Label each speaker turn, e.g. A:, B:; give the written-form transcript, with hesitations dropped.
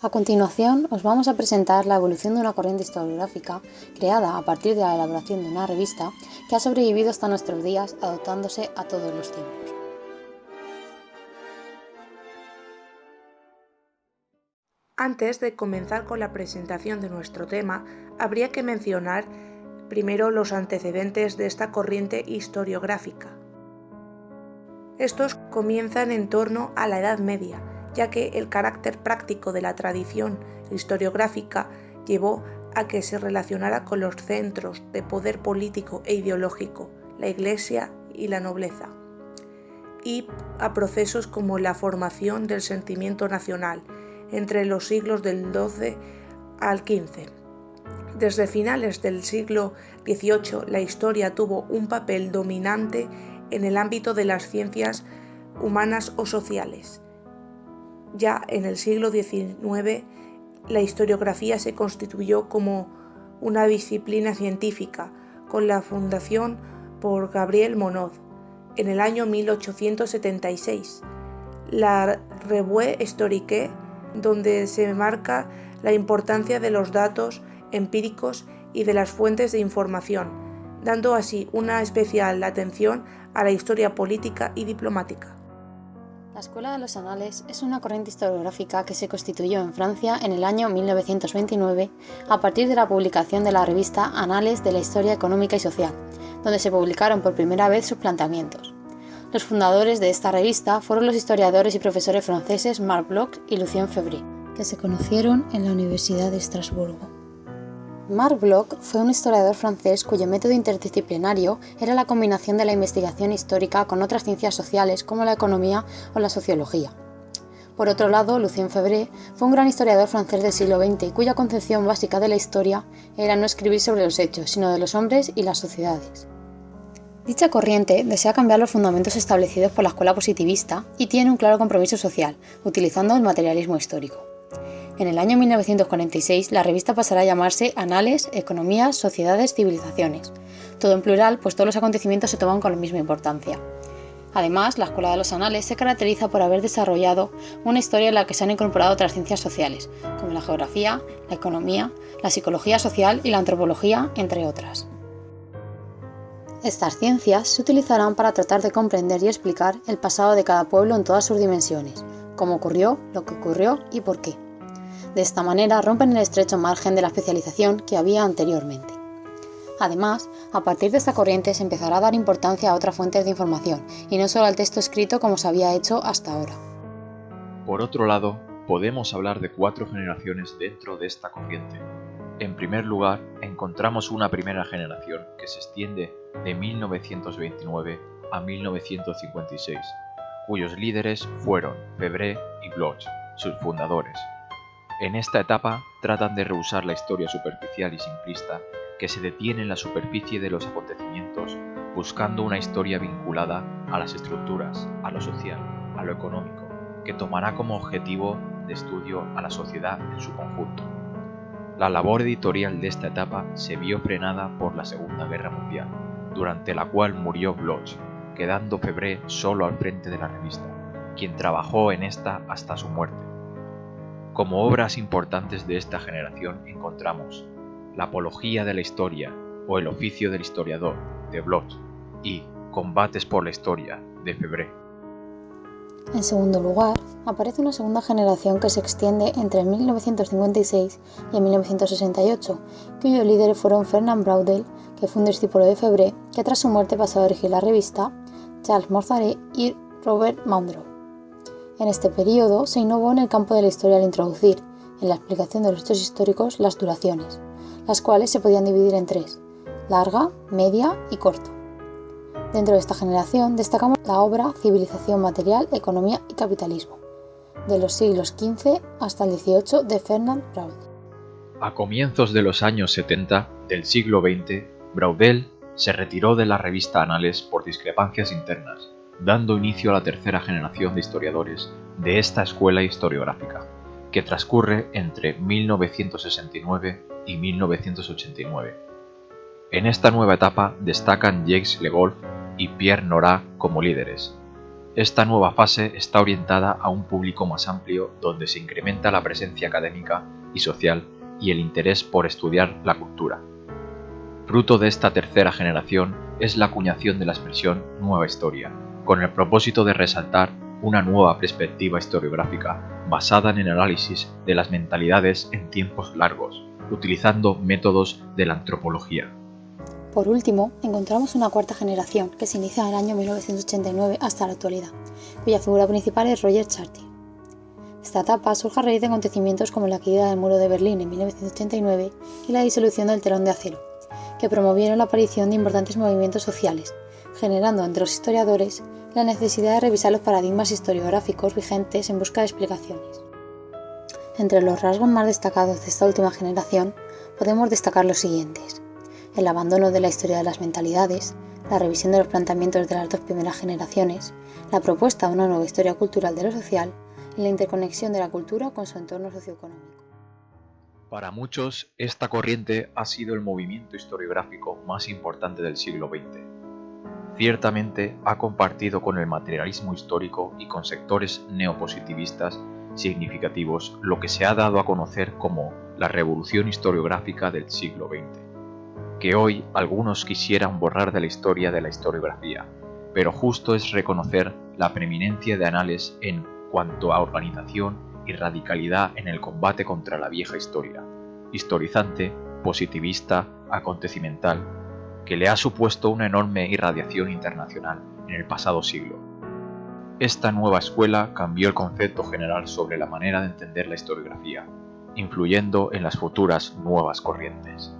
A: A continuación, os vamos a presentar la evolución de una corriente historiográfica creada a partir de la elaboración de una revista que ha sobrevivido hasta nuestros días adaptándose a todos los tiempos.
B: Antes de comenzar con la presentación de nuestro tema, habría que mencionar primero los antecedentes de esta corriente historiográfica. Estos comienzan en torno a la Edad Media, ya que el carácter práctico de la tradición historiográfica llevó a que se relacionara con los centros de poder político e ideológico, la Iglesia y la nobleza, y a procesos como la formación del sentimiento nacional entre los siglos del XII al XV. Desde finales del siglo XVIII, la historia tuvo un papel dominante en el ámbito de las ciencias humanas o sociales. Ya en el siglo XIX, la historiografía se constituyó como una disciplina científica, con la fundación por Gabriel Monod en el año 1876, la Revue historique, donde se marca la importancia de los datos empíricos y de las fuentes de información, dando así una especial atención a la historia política y diplomática.
A: La Escuela de los Anales es una corriente historiográfica que se constituyó en Francia en el año 1929 a partir de la publicación de la revista Anales de la Historia Económica y Social, donde se publicaron por primera vez sus planteamientos. Los fundadores de esta revista fueron los historiadores y profesores franceses Marc Bloch y Lucien Febvre, que se conocieron en la Universidad de Estrasburgo. Marc Bloch fue un historiador francés cuyo método interdisciplinario era la combinación de la investigación histórica con otras ciencias sociales como la economía o la sociología. Por otro lado, Lucien Febvre fue un gran historiador francés del siglo XX cuya concepción básica de la historia era no escribir sobre los hechos, sino de los hombres y las sociedades. Dicha corriente desea cambiar los fundamentos establecidos por la escuela positivista y tiene un claro compromiso social, utilizando el materialismo histórico. En el año 1946, la revista pasará a llamarse Anales, Economías, Sociedades, Civilizaciones. Todo en plural, pues todos los acontecimientos se toman con la misma importancia. Además, la Escuela de los Anales se caracteriza por haber desarrollado una historia en la que se han incorporado otras ciencias sociales, como la geografía, la economía, la psicología social y la antropología, entre otras. Estas ciencias se utilizarán para tratar de comprender y explicar el pasado de cada pueblo en todas sus dimensiones, cómo ocurrió, lo que ocurrió y por qué. De esta manera rompen el estrecho margen de la especialización que había anteriormente. Además, a partir de esta corriente se empezará a dar importancia a otras fuentes de información y no solo al texto escrito como se había hecho hasta ahora.
C: Por otro lado, podemos hablar de 4 generaciones dentro de esta corriente. En primer lugar, encontramos una primera generación que se extiende de 1929 a 1956, cuyos líderes fueron Febvre y Bloch, sus fundadores. En esta etapa tratan de rehusar la historia superficial y simplista que se detiene en la superficie de los acontecimientos, buscando una historia vinculada a las estructuras, a lo social, a lo económico, que tomará como objetivo de estudio a la sociedad en su conjunto. La labor editorial de esta etapa se vio frenada por la Segunda Guerra Mundial, durante la cual murió Bloch, quedando Febvre solo al frente de la revista, quien trabajó en esta hasta su muerte. Como obras importantes de esta generación encontramos La Apología de la Historia o El Oficio del Historiador, de Bloch, y Combates por la Historia, de Febvre.
A: En segundo lugar, aparece una segunda generación que se extiende entre 1956 y 1968, cuyos líderes fueron Fernand Braudel, que fue un discípulo de Febvre, que tras su muerte pasó a dirigir la revista, Charles Montharet y Robert Mandrou. En este periodo se innovó en el campo de la historia al introducir, en la explicación de los hechos históricos, las duraciones, las cuales se podían dividir en 3, larga, media y corta. Dentro de esta generación destacamos la obra Civilización material, economía y capitalismo, de los siglos XV hasta el XVIII de Fernand Braudel.
C: A comienzos de los años 70 del siglo XX, Braudel se retiró de la revista Anales por discrepancias internas, dando inicio a la tercera generación de historiadores de esta escuela historiográfica, que transcurre entre 1969 y 1989. En esta nueva etapa destacan Jacques Le Goff y Pierre Nora como líderes. Esta nueva fase está orientada a un público más amplio donde se incrementa la presencia académica y social y el interés por estudiar la cultura. Fruto de esta tercera generación es la acuñación de la expresión nueva historia, con el propósito de resaltar una nueva perspectiva historiográfica basada en el análisis de las mentalidades en tiempos largos, utilizando métodos de la antropología.
A: Por último, encontramos una cuarta generación que se inicia en el año 1989 hasta la actualidad, cuya figura principal es Roger Chartier. Esta etapa surge a raíz de acontecimientos como la caída del muro de Berlín en 1989 y la disolución del telón de acero, que promovieron la aparición de importantes movimientos sociales, generando entre los historiadores la necesidad de revisar los paradigmas historiográficos vigentes en busca de explicaciones. Entre los rasgos más destacados de esta última generación podemos destacar los siguientes: el abandono de la historia de las mentalidades, la revisión de los planteamientos de las dos primeras generaciones, la propuesta de una nueva historia cultural de lo social y la interconexión de la cultura con su entorno socioeconómico.
C: Para muchos, esta corriente ha sido el movimiento historiográfico más importante del siglo XX. Ciertamente ha compartido con el materialismo histórico y con sectores neopositivistas significativos lo que se ha dado a conocer como la revolución historiográfica del siglo XX, que hoy algunos quisieran borrar de la historia de la historiografía, pero justo es reconocer la preeminencia de Annales en cuanto a organización y radicalidad en el combate contra la vieja historia, historizante, positivista, acontecimental, que le ha supuesto una enorme irradiación internacional en el pasado siglo. Esta nueva escuela cambió el concepto general sobre la manera de entender la historiografía, influyendo en las futuras nuevas corrientes.